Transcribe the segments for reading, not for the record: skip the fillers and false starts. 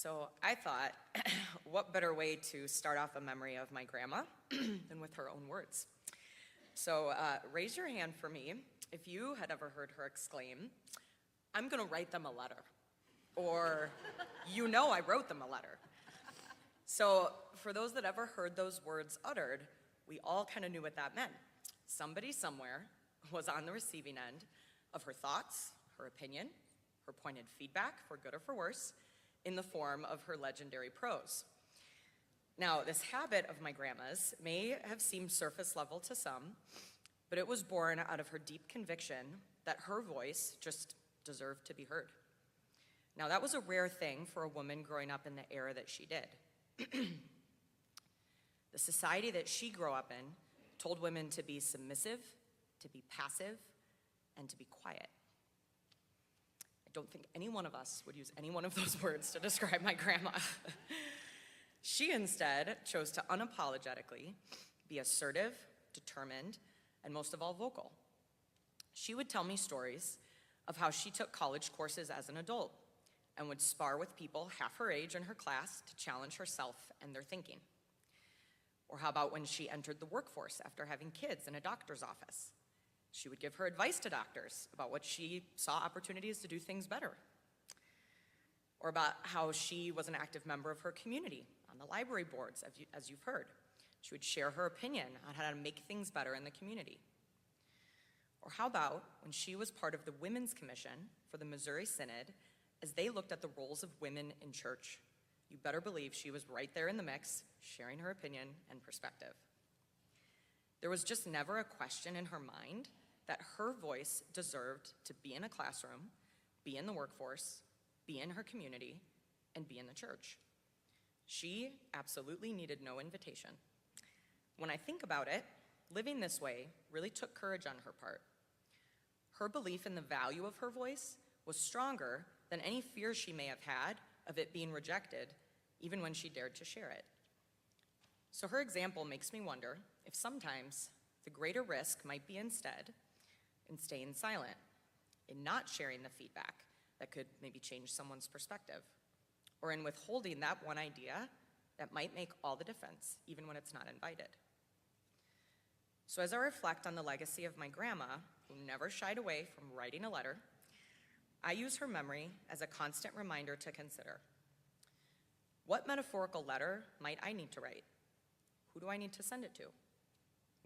So I thought, what better way to start off a memory of my grandma than with her own words? So raise your hand for me if you had ever heard her exclaim, "I'm gonna write them a letter," or "You know I wrote them a letter." So for those that ever heard those words uttered, we all kind of knew what that meant. Somebody somewhere was on the receiving end of her thoughts, her opinion, her pointed feedback, for good or for worse, in the form of her legendary prose. Now, this habit of my grandma's may have seemed surface level to some, but it was born out of her deep conviction that her voice just deserved to be heard. Now, that was a rare thing for a woman growing up in the era that she did. The society that she grew up in told women to be submissive, to be passive, and to be quiet. I don't think any one of us would use any one of those words to describe my grandma. She instead chose to unapologetically be assertive, determined, and most of all, vocal. She would tell me stories of how she took college courses as an adult and would spar with people half her age in her class to challenge herself and their thinking. Or how about when she entered the workforce after having kids in a doctor's office? She would give her advice to doctors about what she saw opportunities to do things better. Or about how she was an active member of her community on the library boards, as you've heard. She would share her opinion on how to make things better in the community. Or how about when she was part of the Women's Commission for the Missouri Synod as they looked at the roles of women in church? You better believe she was right there in the mix, sharing her opinion and perspective. There was just never a question in her mind that her voice deserved to be in a classroom, be in the workforce, be in her community, and be in the church. She absolutely needed no invitation. When I think about it, living this way really took courage on her part. Her belief in the value of her voice was stronger than any fear she may have had of it being rejected, even when she dared to share it. So her example makes me wonder if sometimes the greater risk might be instead in staying silent, in not sharing the feedback that could maybe change someone's perspective, or in withholding that one idea that might make all the difference, even when it's not invited. So as I reflect on the legacy of my grandma, who never shied away from writing a letter, I use her memory as a constant reminder to consider. What metaphorical letter might I need to write? Who do I need to send it to?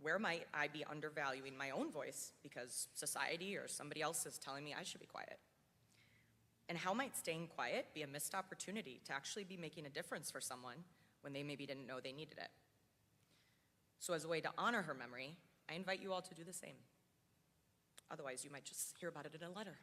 Where might I be undervaluing my own voice because society or somebody else is telling me I should be quiet? And how might staying quiet be a missed opportunity to actually be making a difference for someone when they maybe didn't know they needed it? So as a way to honor her memory, I invite you all to do the same. Otherwise, you might just hear about it in a letter.